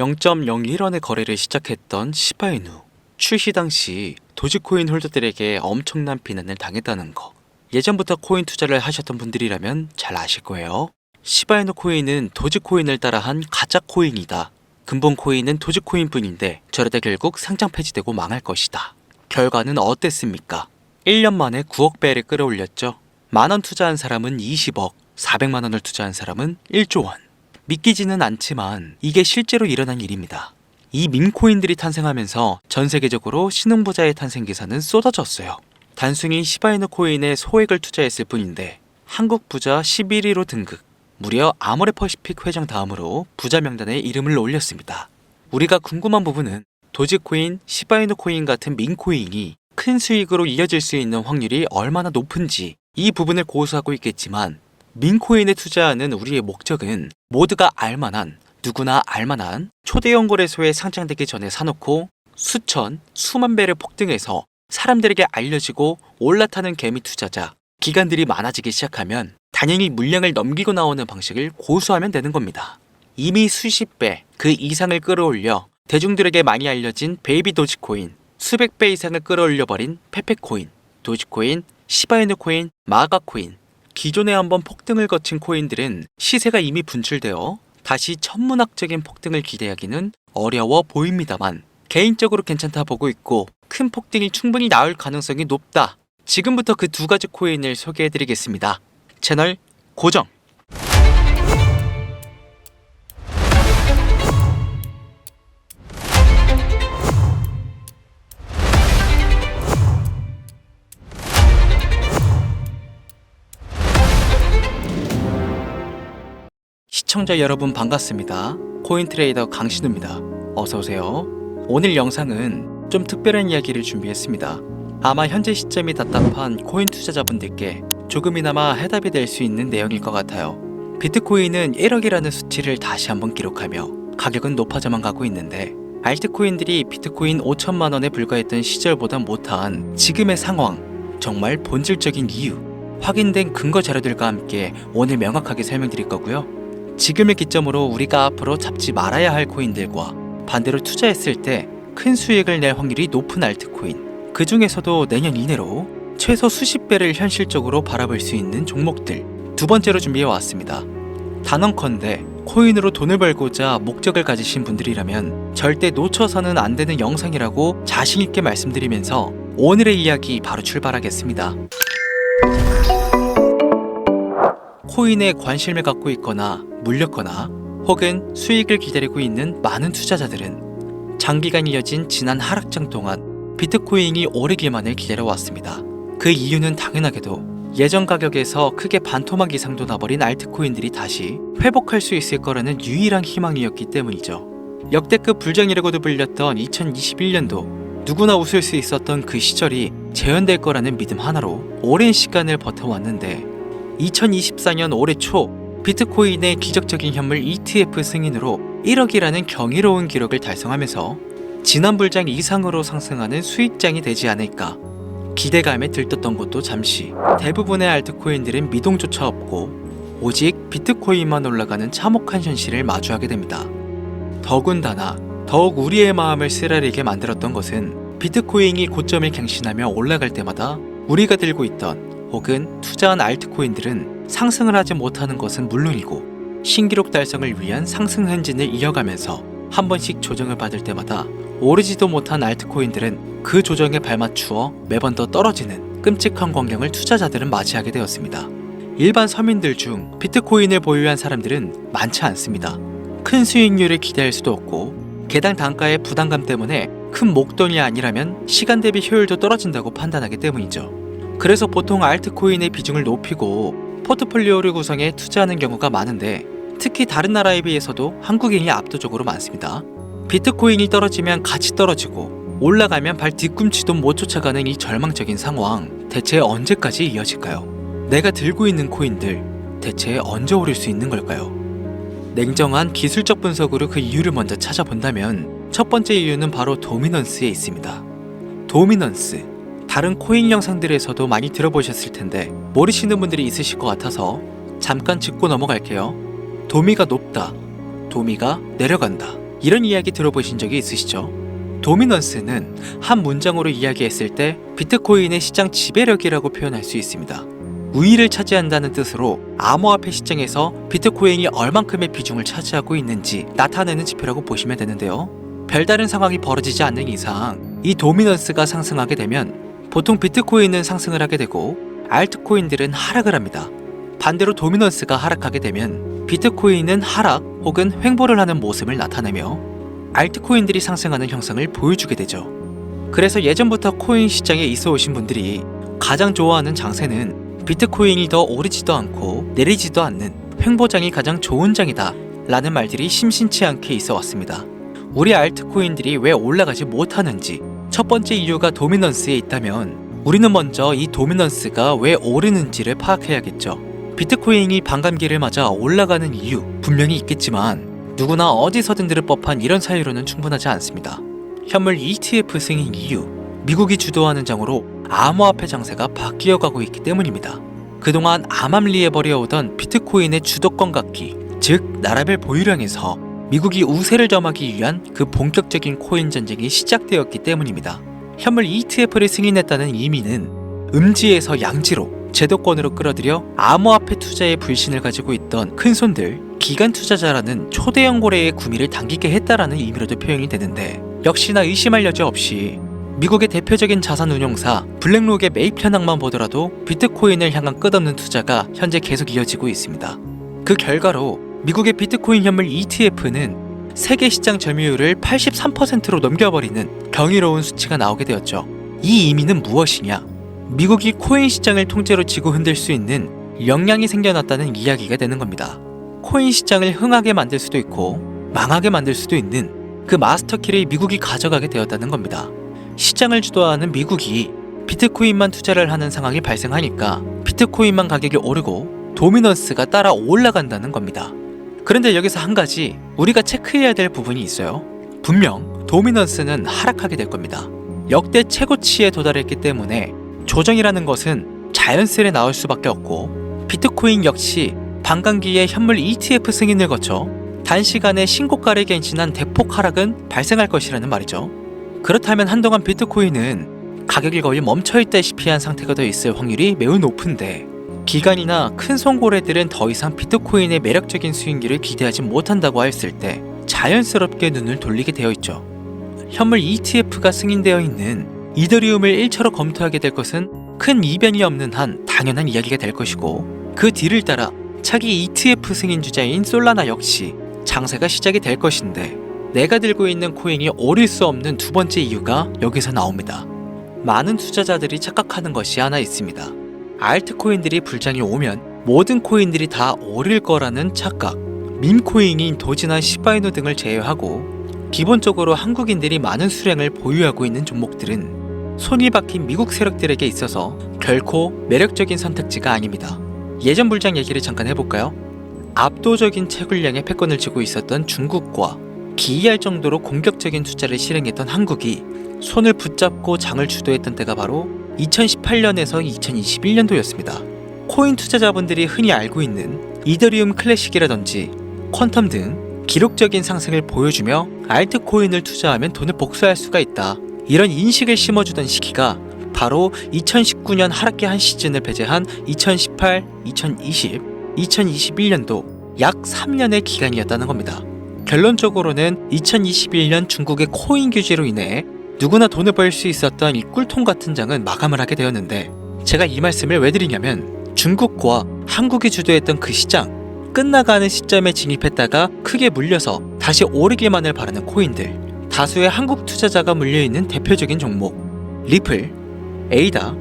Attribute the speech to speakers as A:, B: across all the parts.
A: 0.01원의 거래를 시작했던 시바이누. 출시 당시 도지코인 홀더들에게 엄청난 비난을 당했다는 거. 예전부터 코인 투자를 하셨던 분들이라면 잘 아실 거예요. 시바이누 코인은 도지코인을 따라한 가짜 코인이다. 근본 코인은 도지코인 뿐인데 저러다 결국 상장 폐지되고 망할 것이다. 결과는 어땠습니까? 1년 만에 9억 배를 끌어올렸죠. 만원 투자한 사람은 20억, 400만 원을 투자한 사람은 1조 원. 믿기지는 않지만 이게 실제로 일어난 일입니다. 이 밈코인들이 탄생하면서 전 세계적으로 신흥부자의 탄생 기사는 쏟아졌어요. 단순히 시바이누 코인에 소액을 투자했을 뿐인데 한국 부자 11위로 등극, 무려 아모레퍼시픽 회장 다음으로 부자 명단에 이름을 올렸습니다. 우리가 궁금한 부분은 도지코인, 시바이누 코인 같은 밈코인이 큰 수익으로 이어질 수 있는 확률이 얼마나 높은지 이 부분을 고수하고 있겠지만 밈코인에 투자하는 우리의 목적은 모두가 알만한, 누구나 알만한 초대형 거래소에 상장되기 전에 사놓고 수천, 수만 배를 폭등해서 사람들에게 알려지고 올라타는 개미 투자자, 기관들이 많아지기 시작하면 당연히 물량을 넘기고 나오는 방식을 고수하면 되는 겁니다. 이미 수십 배, 그 이상을 끌어올려 대중들에게 많이 알려진 베이비 도지코인, 수백 배 이상을 끌어올려버린 페페코인, 도지코인, 시바이누 코인, 마가코인, 기존에 한번 폭등을 거친 코인들은 시세가 이미 분출되어 다시 천문학적인 폭등을 기대하기는 어려워 보입니다만 개인적으로 괜찮다 보고 있고 큰 폭등이 충분히 나올 가능성이 높다. 지금부터 그 두 가지 코인을 소개해드리겠습니다. 채널 고정! 시청자 여러분 반갑습니다. 코인트레이더 강신우입니다. 어서오세요. 오늘 영상은 좀 특별한 이야기를 준비했습니다. 아마 현재 시점이 답답한 코인 투자자분들께 조금이나마 해답이 될 수 있는 내용일 것 같아요. 비트코인은 1억이라는 수치를 다시 한번 기록하며 가격은 높아져만 가고 있는데 알트코인들이 비트코인 5천만 원에 불과했던 시절보다 못한 지금의 상황, 정말 본질적인 이유, 확인된 근거 자료들과 함께 오늘 명확하게 설명드릴 거고요. 지금을 기점으로 우리가 앞으로 잡지 말아야 할 코인들과 반대로 투자했을 때 큰 수익을 낼 확률이 높은 알트코인, 그 중에서도 내년 이내로 최소 수십 배를 현실적으로 바라볼 수 있는 종목들 두 번째로 준비해 왔습니다. 단언컨대 코인으로 돈을 벌고자 목적을 가지신 분들이라면 절대 놓쳐서는 안 되는 영상이라고 자신있게 말씀드리면서 오늘의 이야기 바로 출발하겠습니다. 코인에 관심을 갖고 있거나 물렸거나 혹은 수익을 기다리고 있는 많은 투자자들은 장기간 이어진 지난 하락장 동안 비트코인이 오르기만을 기다려왔습니다. 그 이유는 당연하게도 예전 가격에서 크게 반토막 이상도 나버린 알트코인들이 다시 회복할 수 있을 거라는 유일한 희망이었기 때문이죠. 역대급 불장이라고도 불렸던 2021년도 누구나 웃을 수 있었던 그 시절이 재현될 거라는 믿음 하나로 오랜 시간을 버텨왔는데 2024년 올해 초 비트코인의 기적적인 현물 ETF 승인으로 1억이라는 경이로운 기록을 달성하면서 지난 불장 이상으로 상승하는 수익장이 되지 않을까 기대감에 들떴던 것도 잠시 대부분의 알트코인들은 미동조차 없고 오직 비트코인만 올라가는 참혹한 현실을 마주하게 됩니다. 더군다나 더욱 우리의 마음을 쓰라리게 만들었던 것은 비트코인이 고점을 갱신하며 올라갈 때마다 우리가 들고 있던 혹은 투자한 알트코인들은 상승을 하지 못하는 것은 물론이고 신기록 달성을 위한 상승 행진을 이어가면서 한 번씩 조정을 받을 때마다 오르지도 못한 알트코인들은 그 조정에 발맞추어 매번 더 떨어지는 끔찍한 광경을 투자자들은 맞이하게 되었습니다. 일반 서민들 중 비트코인을 보유한 사람들은 많지 않습니다. 큰 수익률을 기대할 수도 없고 개당 단가의 부담감 때문에 큰 목돈이 아니라면 시간 대비 효율도 떨어진다고 판단하기 때문이죠. 그래서 보통 알트코인의 비중을 높이고 포트폴리오를 구성해 투자하는 경우가 많은데 특히 다른 나라에 비해서도 한국인이 압도적으로 많습니다. 비트코인이 떨어지면 같이 떨어지고 올라가면 발 뒤꿈치도 못 쫓아가는 이 절망적인 상황 대체 언제까지 이어질까요? 내가 들고 있는 코인들 대체 언제 오를 수 있는 걸까요? 냉정한 기술적 분석으로 그 이유를 먼저 찾아본다면 첫 번째 이유는 바로 도미넌스에 있습니다. 도미넌스, 다른 코인 영상들에서도 많이 들어보셨을 텐데 모르시는 분들이 있으실 것 같아서 잠깐 짚고 넘어갈게요. 도미가 높다, 도미가 내려간다. 이런 이야기 들어보신 적이 있으시죠? 도미넌스는 한 문장으로 이야기했을 때 비트코인의 시장 지배력이라고 표현할 수 있습니다. 우위를 차지한다는 뜻으로 암호화폐 시장에서 비트코인이 얼만큼의 비중을 차지하고 있는지 나타내는 지표라고 보시면 되는데요. 별다른 상황이 벌어지지 않는 이상 이 도미넌스가 상승하게 되면 보통 비트코인은 상승을 하게 되고 알트코인들은 하락을 합니다. 반대로 도미넌스가 하락하게 되면 비트코인은 하락 혹은 횡보를 하는 모습을 나타내며 알트코인들이 상승하는 형상을 보여주게 되죠. 그래서 예전부터 코인 시장에 있어 오신 분들이 가장 좋아하는 장세는 비트코인이 더 오르지도 않고 내리지도 않는 횡보장이 가장 좋은 장이다 라는 말들이 심심치 않게 있어 왔습니다. 우리 알트코인들이 왜 올라가지 못하는지 첫 번째 이유가 도미넌스에 있다면 우리는 먼저 이 도미넌스가 왜 오르는지를 파악해야겠죠. 비트코인이 반감기를 맞아 올라가는 이유 분명히 있겠지만 누구나 어디서든 들을 법한 이런 사유로는 충분하지 않습니다. 현물 ETF 승인 이유, 미국이 주도하는 장으로 암호화폐 장세가 바뀌어가고 있기 때문입니다. 그동안 암암리에 벌여오던 비트코인의 주도권 갖기, 즉 나라별 보유량에서 미국이 우세를 점하기 위한 그 본격적인 코인 전쟁이 시작되었기 때문입니다. 현물 ETF를 승인했다는 의미는 음지에서 양지로 제도권으로 끌어들여 암호화폐 투자에 불신을 가지고 있던 큰손들, 기관 투자자라는 초대형 고래의 구미를 당기게 했다라는 의미로도 표현이 되는데 역시나 의심할 여지 없이 미국의 대표적인 자산운용사 블랙록의 매입 현황만 보더라도 비트코인을 향한 끝없는 투자가 현재 계속 이어지고 있습니다. 그 결과로 미국의 비트코인 현물 ETF는 세계 시장 점유율을 83%로 넘겨버리는 경이로운 수치가 나오게 되었죠. 이 의미는 무엇이냐? 미국이 코인 시장을 통째로 쥐고 흔들 수 있는 역량이 생겨났다는 이야기가 되는 겁니다. 코인 시장을 흥하게 만들 수도 있고 망하게 만들 수도 있는 그 마스터키를 미국이 가져가게 되었다는 겁니다. 시장을 주도하는 미국이 비트코인만 투자를 하는 상황이 발생하니까 비트코인만 가격이 오르고 도미넌스가 따라 올라간다는 겁니다. 그런데 여기서 한 가지 우리가 체크해야 될 부분이 있어요. 분명 도미넌스는 하락하게 될 겁니다. 역대 최고치에 도달했기 때문에 조정이라는 것은 자연스레 나올 수밖에 없고 비트코인 역시 반감기에 현물 ETF 승인을 거쳐 단시간에 신고가를 갱신한 대폭 하락은 발생할 것이라는 말이죠. 그렇다면 한동안 비트코인은 가격이 거의 멈춰있다시피 한 상태가 더 있을 확률이 매우 높은데 기관이나 큰 손고래들은 더 이상 비트코인의 매력적인 수익률을 기대하지 못한다고 했을 때 자연스럽게 눈을 돌리게 되어 있죠. 현물 ETF가 승인되어 있는 이더리움을 1차로 검토하게 될 것은 큰 이변이 없는 한 당연한 이야기가 될 것이고 그 뒤를 따라 차기 ETF 승인 주자인 솔라나 역시 장세가 시작이 될 것인데 내가 들고 있는 코인이 오를 수 없는 두 번째 이유가 여기서 나옵니다. 많은 투자자들이 착각하는 것이 하나 있습니다. 알트코인들이 불장이 오면 모든 코인들이 다 오를 거라는 착각. 밈코인인 도지나 시바이누 등을 제외하고 기본적으로 한국인들이 많은 수량을 보유하고 있는 종목들은 손이 박힌 미국 세력들에게 있어서 결코 매력적인 선택지가 아닙니다. 예전 불장 얘기를 잠깐 해볼까요? 압도적인 채굴량의 패권을 쥐고 있었던 중국과 기이할 정도로 공격적인 투자를 실행했던 한국이 손을 붙잡고 장을 주도했던 때가 바로 2018년에서 2021년도였습니다. 코인 투자자분들이 흔히 알고 있는 이더리움 클래식이라든지 퀀텀 등 기록적인 상승을 보여주며 알트코인을 투자하면 돈을 복수할 수가 있다. 이런 인식을 심어주던 시기가 바로 2019년 하락기 한 시즌을 배제한 2018, 2020, 2021년도 약 3년의 기간이었다는 겁니다. 결론적으로는 2021년 중국의 코인 규제로 인해 누구나 돈을 벌 수 있었던 이 꿀통 같은 장은 마감을 하게 되었는데 제가 이 말씀을 왜 드리냐면 중국과 한국이 주도했던 그 시장 끝나가는 시점에 진입했다가 크게 물려서 다시 오르기만을 바라는 코인들 다수의 한국 투자자가 물려있는 대표적인 종목 리플, 에이다,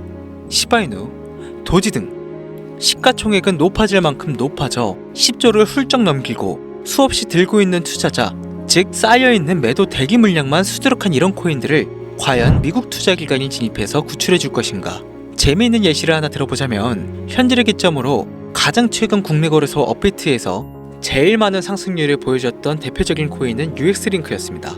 A: 시바이누, 도지 등 시가총액은 높아질 만큼 높아져 10조를 훌쩍 넘기고 수없이 들고 있는 투자자 즉 쌓여있는 매도 대기 물량만 수두룩한 이런 코인들을 과연 미국 투자기관이 진입해서 구출해 줄 것인가. 재미있는 예시를 하나 들어보자면 현재를 기점으로 가장 최근 국내 거래소 업비트에서 제일 많은 상승률을 보여줬던 대표적인 코인은 UX링크였습니다.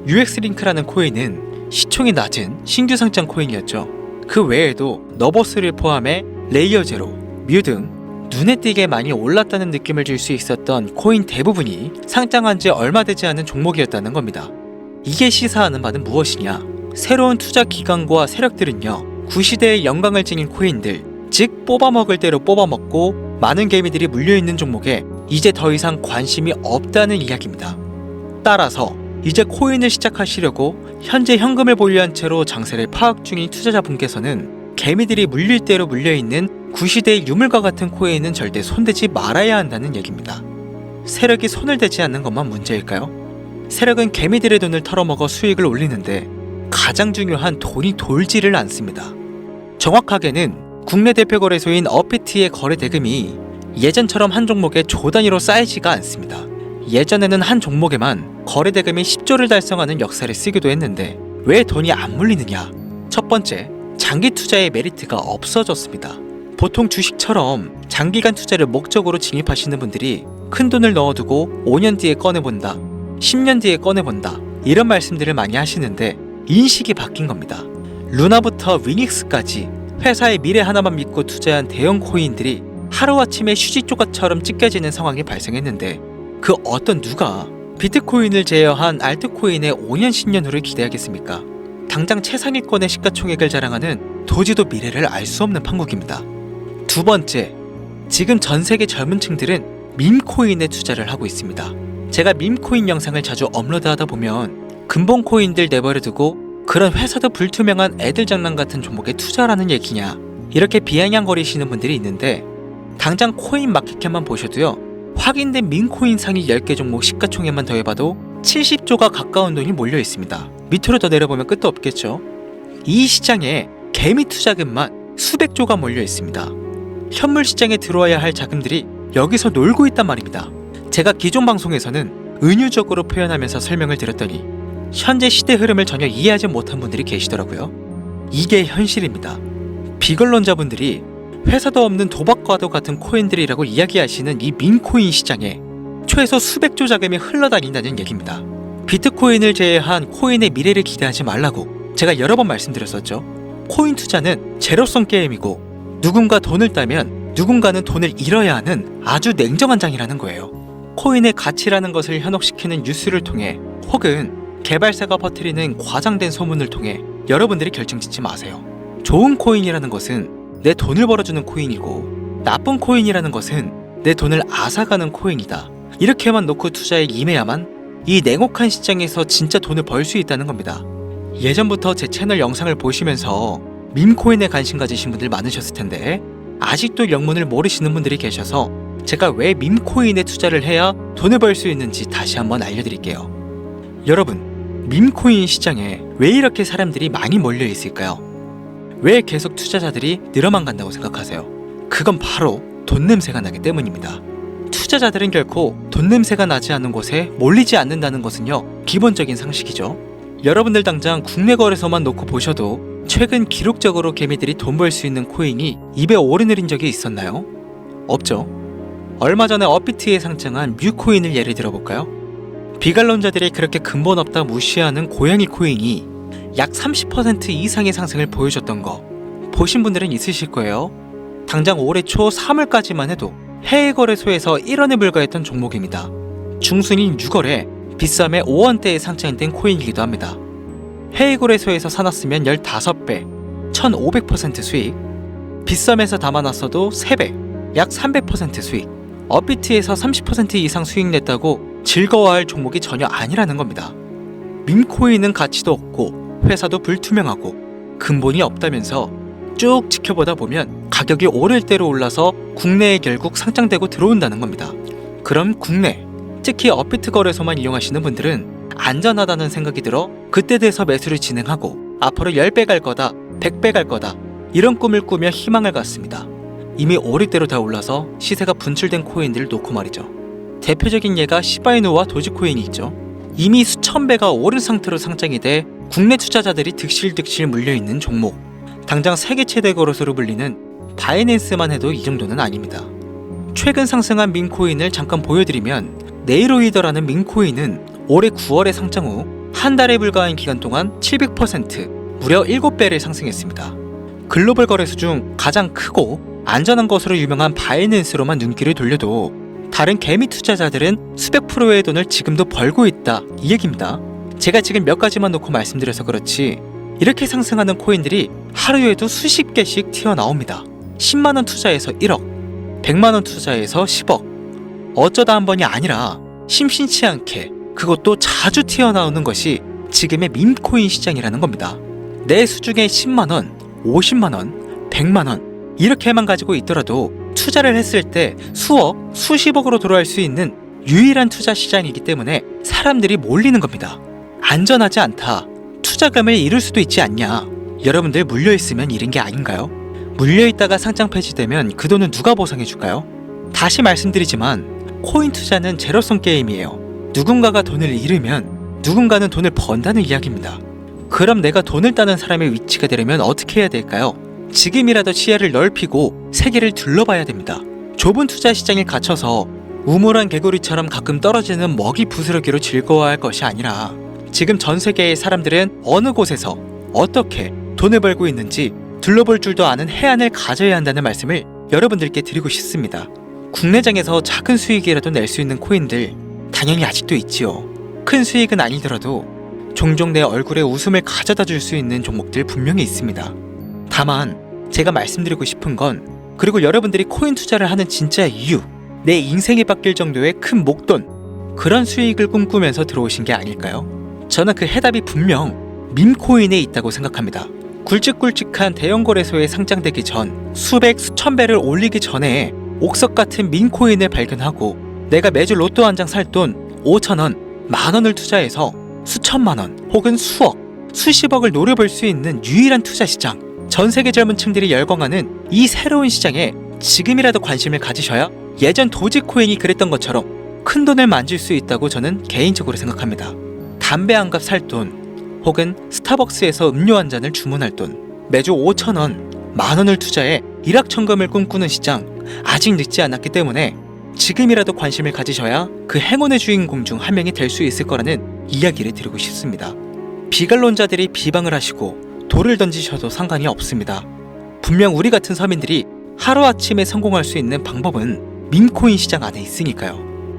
A: UX링크라는 코인은 시총이 낮은 신규 상장 코인이었죠. 그 외에도 너버스를 포함해 레이어 제로, 뮤 등 눈에 띄게 많이 올랐다는 느낌을 줄 수 있었던 코인 대부분이 상장한 지 얼마 되지 않은 종목이었다는 겁니다. 이게 시사하는 바는 무엇이냐? 새로운 투자 기관과 세력들은요, 구시대의 영광을 지닌 코인들, 즉 뽑아먹을 대로 뽑아먹고 많은 개미들이 물려있는 종목에 이제 더 이상 관심이 없다는 이야기입니다. 따라서 이제 코인을 시작하시려고 현재 현금을 보유한 채로 장세를 파악 중인 투자자분께서는 개미들이 물릴 대로 물려있는 구시대의 유물과 같은 코인은 절대 손대지 말아야 한다는 얘기입니다. 세력이 손을 대지 않는 것만 문제일까요? 세력은 개미들의 돈을 털어먹어 수익을 올리는데 가장 중요한 돈이 돌지를 않습니다. 정확하게는 국내 대표 거래소인 업비트의 거래 대금이 예전처럼 한 종목에 조 단위로 쌓이지가 않습니다. 예전에는 한 종목에만 거래 대금이 10조를 달성하는 역사를 쓰기도 했는데 왜 돈이 안 물리느냐? 첫 번째, 장기 투자의 메리트가 없어졌습니다. 보통 주식처럼 장기간 투자를 목적으로 진입하시는 분들이 큰 돈을 넣어두고 5년 뒤에 꺼내본다, 10년 뒤에 꺼내본다 이런 말씀들을 많이 하시는데 인식이 바뀐 겁니다. 루나부터 위닉스까지 회사의 미래 하나만 믿고 투자한 대형 코인들이 하루아침에 휴지 조각처럼 찢겨지는 상황이 발생했는데 그 어떤 누가 비트코인을 제외한 알트코인의 5년 10년 후를 기대하겠습니까? 당장 최상위권의 시가총액을 자랑하는 도지도 미래를 알 수 없는 판국입니다. 두 번째, 지금 전 세계 젊은 층들은 밈코인에 투자를 하고 있습니다. 제가 밈코인 영상을 자주 업로드하다 보면 근본 코인들 내버려두고 그런 회사도 불투명한 애들 장난 같은 종목에 투자라는 얘기냐 이렇게 비아냥거리시는 분들이 있는데 당장 코인 마켓캡만 보셔도요, 확인된 밈코인 상위 10개 종목 시가총액만 더해봐도 70조가 가까운 돈이 몰려 있습니다. 밑으로 더 내려보면 끝도 없겠죠. 이 시장에 개미 투자금만 수백조가 몰려 있습니다. 현물 시장에 들어와야 할 자금들이 여기서 놀고 있단 말입니다. 제가 기존 방송에서는 은유적으로 표현하면서 설명을 드렸더니 현재 시대 흐름을 전혀 이해하지 못한 분들이 계시더라고요. 이게 현실입니다. 비걸론자분들이 회사도 없는 도박과도 같은 코인들이라고 이야기하시는 이 밈코인 시장에 최소 수백조 자금이 흘러다닌다는 얘기입니다. 비트코인을 제외한 코인의 미래를 기대하지 말라고 제가 여러 번 말씀드렸었죠. 코인 투자는 제로섬 게임이고 누군가 돈을 따면 누군가는 돈을 잃어야 하는 아주 냉정한 장이라는 거예요. 코인의 가치라는 것을 현혹시키는 뉴스를 통해 혹은 개발사가 퍼뜨리는 과장된 소문을 통해 여러분들이 결정짓지 마세요. 좋은 코인이라는 것은 내 돈을 벌어주는 코인이고 나쁜 코인이라는 것은 내 돈을 앗아가는 코인이다. 이렇게만 놓고 투자에 임해야만 이 냉혹한 시장에서 진짜 돈을 벌 수 있다는 겁니다. 예전부터 제 채널 영상을 보시면서 밈코인에 관심 가지신 분들 많으셨을 텐데 아직도 영문을 모르시는 분들이 계셔서 제가 왜 밈코인에 투자를 해야 돈을 벌 수 있는지 다시 한번 알려드릴게요. 여러분, 밈코인 시장에 왜 이렇게 사람들이 많이 몰려 있을까요? 왜 계속 투자자들이 늘어만 간다고 생각하세요? 그건 바로 돈 냄새가 나기 때문입니다. 투자자들은 결코 돈 냄새가 나지 않는 곳에 몰리지 않는다는 것은요, 기본적인 상식이죠. 여러분들 당장 국내 거래소만 놓고 보셔도 최근 기록적으로 개미들이 돈 벌 수 있는 코인이 입에 오르내린 적이 있었나요? 없죠. 얼마 전에 업비트에 상장한 뮤코인을 예를 들어볼까요? 비관론자들이 그렇게 근본 없다 무시하는 고양이 코인이 약 30% 이상의 상승을 보여줬던 거 보신 분들은 있으실 거예요. 당장 올해 초 3월까지만 해도 해외 거래소에서 1원에 불과했던 종목입니다. 중순인 6월에 비싸매 5원대에 상장된 코인이기도 합니다. 해외 거래소에서 사놨으면 15배, 1500% 수익, 비싸매서 담아놨어도 3배, 약 300% 수익, 업비트에서 30% 이상 수익 냈다고 즐거워할 종목이 전혀 아니라는 겁니다. 밈코인은 가치도 없고 회사도 불투명하고 근본이 없다면서 쭉 지켜보다 보면 가격이 오를 대로 올라서 국내에 결국 상장되고 들어온다는 겁니다. 그럼 국내, 특히 업비트 거래소만 이용하시는 분들은 안전하다는 생각이 들어 그때 돼서 매수를 진행하고 앞으로 10배 갈 거다, 100배 갈 거다 이런 꿈을 꾸며 희망을 갖습니다. 이미 오를 대로 다 올라서 시세가 분출된 코인들을 놓고 말이죠. 대표적인 예가 시바이누와 도지코인이 있죠. 이미 수천 배가 오른 상태로 상장이 돼 국내 투자자들이 득실득실 물려있는 종목. 당장 세계 최대 거래소로 불리는 바이낸스만 해도 이 정도는 아닙니다. 최근 상승한 밈코인을 잠깐 보여드리면 네이로이더라는 밈코인은 올해 9월에 상장 후 한 달에 불과한 기간 동안 700% 무려 7배를 상승했습니다. 글로벌 거래소 중 가장 크고 안전한 것으로 유명한 바이낸스로만 눈길을 돌려도 다른 개미 투자자들은 수백 프로의 돈을 지금도 벌고 있다, 이 얘기입니다. 제가 지금 몇 가지만 놓고 말씀드려서 그렇지 이렇게 상승하는 코인들이 하루에도 수십 개씩 튀어나옵니다. 10만원 투자해서 1억, 100만원 투자해서 10억, 어쩌다 한 번이 아니라 심심치 않게 그것도 자주 튀어나오는 것이 지금의 밈코인 시장이라는 겁니다. 내 수중에 10만원, 50만원, 100만원 이렇게만 가지고 있더라도 투자를 했을 때 수억, 수십억으로 돌아올 수 있는 유일한 투자 시장이기 때문에 사람들이 몰리는 겁니다. 안전하지 않다, 투자금을 잃을 수도 있지 않냐. 여러분들 물려있으면 잃은 게 아닌가요? 물려있다가 상장 폐지되면 그 돈은 누가 보상해줄까요? 다시 말씀드리지만 코인 투자는 제로섬 게임이에요. 누군가가 돈을 잃으면 누군가는 돈을 번다는 이야기입니다. 그럼 내가 돈을 따는 사람의 위치가 되려면 어떻게 해야 될까요? 지금이라도 시야를 넓히고 세계를 둘러봐야 됩니다. 좁은 투자 시장에 갇혀서 우물한 개구리처럼 가끔 떨어지는 먹이 부스러기로 즐거워할 것이 아니라 지금 전 세계의 사람들은 어느 곳에서 어떻게 돈을 벌고 있는지 둘러볼 줄도 아는 해안을 가져야 한다는 말씀을 여러분들께 드리고 싶습니다. 국내장에서 작은 수익이라도 낼 수 있는 코인들 당연히 아직도 있지요. 큰 수익은 아니더라도 종종 내 얼굴에 웃음을 가져다 줄 수 있는 종목들 분명히 있습니다. 다만 제가 말씀드리고 싶은 건, 그리고 여러분들이 코인 투자를 하는 진짜 이유, 내 인생이 바뀔 정도의 큰 목돈, 그런 수익을 꿈꾸면서 들어오신 게 아닐까요? 저는 그 해답이 분명 밈코인에 있다고 생각합니다. 굵직굵직한 대형 거래소에 상장되기 전 수백 수천 배를 올리기 전에 옥석 같은 밈코인을 발견하고 내가 매주 로또 한 장 살 돈 5천원, 만원을 투자해서 수천만원 혹은 수억, 수십억을 노려볼 수 있는 유일한 투자 시장, 전 세계 젊은 층들이 열광하는 이 새로운 시장에 지금이라도 관심을 가지셔야 예전 도지코인이 그랬던 것처럼 큰 돈을 만질 수 있다고 저는 개인적으로 생각합니다. 담배 한 갑 살 돈, 혹은 스타벅스에서 음료 한 잔을 주문할 돈, 매주 5천원, 만원을 투자해 일확천금을 꿈꾸는 시장, 아직 늦지 않았기 때문에 지금이라도 관심을 가지셔야 그 행운의 주인공 중 한 명이 될 수 있을 거라는 이야기를 드리고 싶습니다. 비관론자들이 비방을 하시고 돌을 던지셔도 상관이 없습니다. 분명 우리 같은 서민들이 하루아침에 성공할 수 있는 방법은 밈코인 시장 안에 있으니까요.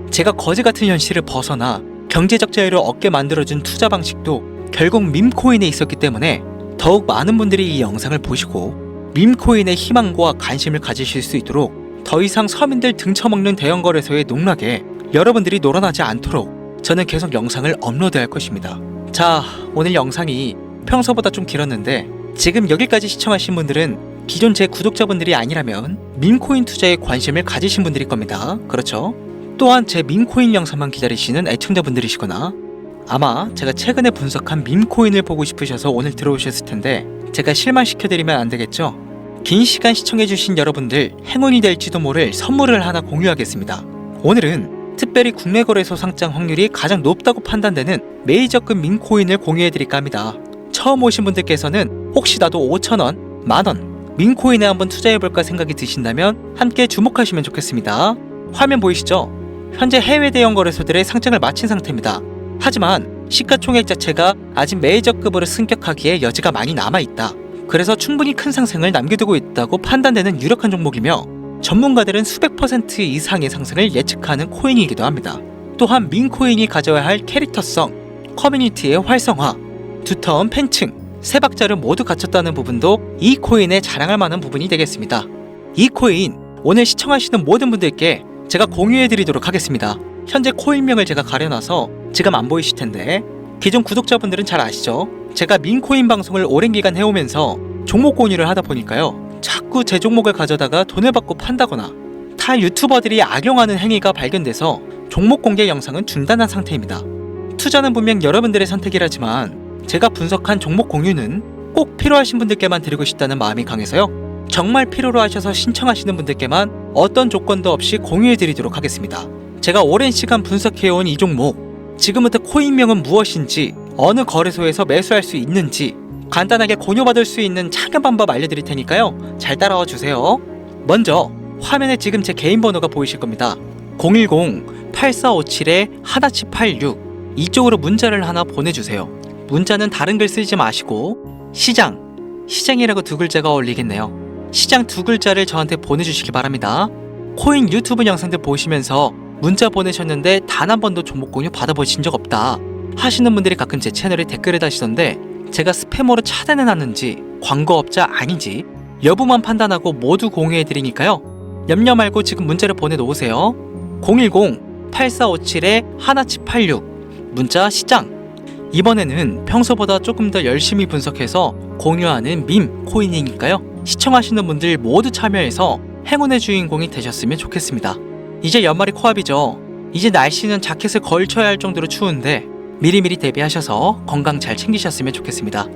A: 제가 거지 같은 현실을 벗어나 경제적 자유를 얻게 만들어준 투자 방식도 결국 밈코인에 있었기 때문에 더욱 많은 분들이 이 영상을 보시고 밈코인의 희망과 관심을 가지실 수 있도록 더 이상 서민들 등쳐먹는 대형 거래소의 농락에 여러분들이 놀아나지 않도록 저는 계속 영상을 업로드할 것입니다. 자, 오늘 영상이 평소보다 좀 길었는데 지금 여기까지 시청하신 분들은 기존 제 구독자분들이 아니라면 밈코인 투자에 관심을 가지신 분들일 겁니다. 그렇죠? 또한 제 밈코인 영상만 기다리시는 애청자분들이시거나 아마 제가 최근에 분석한 밈코인을 보고 싶으셔서 오늘 들어오셨을 텐데 제가 실망시켜드리면 안 되겠죠? 긴 시간 시청해주신 여러분들 행운이 될지도 모를 선물을 하나 공유하겠습니다. 오늘은 특별히 국내 거래소 상장 확률이 가장 높다고 판단되는 메이저급 밈코인을 공유해드릴까 합니다. 처음 오신 분들께서는 혹시 나도 5천원, 만원 밈코인에 한번 투자해볼까 생각이 드신다면 함께 주목하시면 좋겠습니다. 화면 보이시죠? 현재 해외 대형 거래소들의 상장을 마친 상태입니다. 하지만 시가총액 자체가 아직 메이저급으로 승격하기에 여지가 많이 남아있다. 그래서 충분히 큰 상승을 남겨두고 있다고 판단되는 유력한 종목이며 전문가들은 수백 퍼센트 이상의 상승을 예측하는 코인이기도 합니다. 또한 밈코인이 가져야 할 캐릭터성, 커뮤니티의 활성화, 두터운 팬층, 세 박자를 모두 갖췄다는 부분도 이 코인에 자랑할 만한 부분이 되겠습니다. 이 코인 오늘 시청하시는 모든 분들께 제가 공유해드리도록 하겠습니다. 현재 코인명을 제가 가려놔서 지금 안 보이실 텐데 기존 구독자분들은 잘 아시죠? 제가 밈코인 방송을 오랜 기간 해오면서 종목 공유를 하다 보니까요, 자꾸 제 종목을 가져다가 돈을 받고 판다거나 타 유튜버들이 악용하는 행위가 발견돼서 종목 공개 영상은 중단한 상태입니다. 투자는 분명 여러분들의 선택이라지만 제가 분석한 종목 공유는 꼭 필요하신 분들께만 드리고 싶다는 마음이 강해서요, 정말 필요로 하셔서 신청하시는 분들께만 어떤 조건도 없이 공유해드리도록 하겠습니다. 제가 오랜 시간 분석해온 이 종목, 지금부터 코인명은 무엇인지, 어느 거래소에서 매수할 수 있는지 간단하게 공유받을 수 있는 작은 방법 알려드릴 테니까요, 잘 따라와 주세요. 먼저 화면에 지금 제 개인 번호가 보이실 겁니다. 010-8457-1786 이쪽으로 문자를 하나 보내주세요. 문자는 다른 글 쓰지 마시고 시장이라고 두 글자가 어울리겠네요. 시장 두 글자를 저한테 보내주시기 바랍니다. 코인 유튜브 영상들 보시면서 문자 보내셨는데 단 한 번도 종목 공유 받아보신 적 없다 하시는 분들이 가끔 제 채널에 댓글을 다시던데, 제가 스패머로 차단해놨는지 광고업자 아닌지 여부만 판단하고 모두 공유해드리니까요. 염려 말고 지금 문자를 보내놓으세요. 010-8457-1786 문자 시장. 이번에는 평소보다 조금 더 열심히 분석해서 공유하는 밈 코인이니까요. 시청하시는 분들 모두 참여해서 행운의 주인공이 되셨으면 좋겠습니다. 이제 연말이 코앞이죠. 이제 날씨는 자켓을 걸쳐야 할 정도로 추운데 미리미리 대비하셔서 건강 잘 챙기셨으면 좋겠습니다.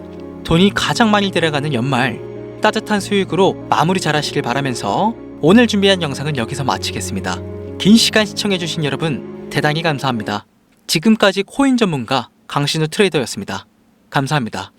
A: 돈이 가장 많이 들어가는 연말, 따뜻한 수익으로 마무리 잘 하시길 바라면서 오늘 준비한 영상은 여기서 마치겠습니다. 긴 시간 시청해주신 여러분 대단히 감사합니다. 지금까지 코인 전문가 강신우 트레이더였습니다. 감사합니다.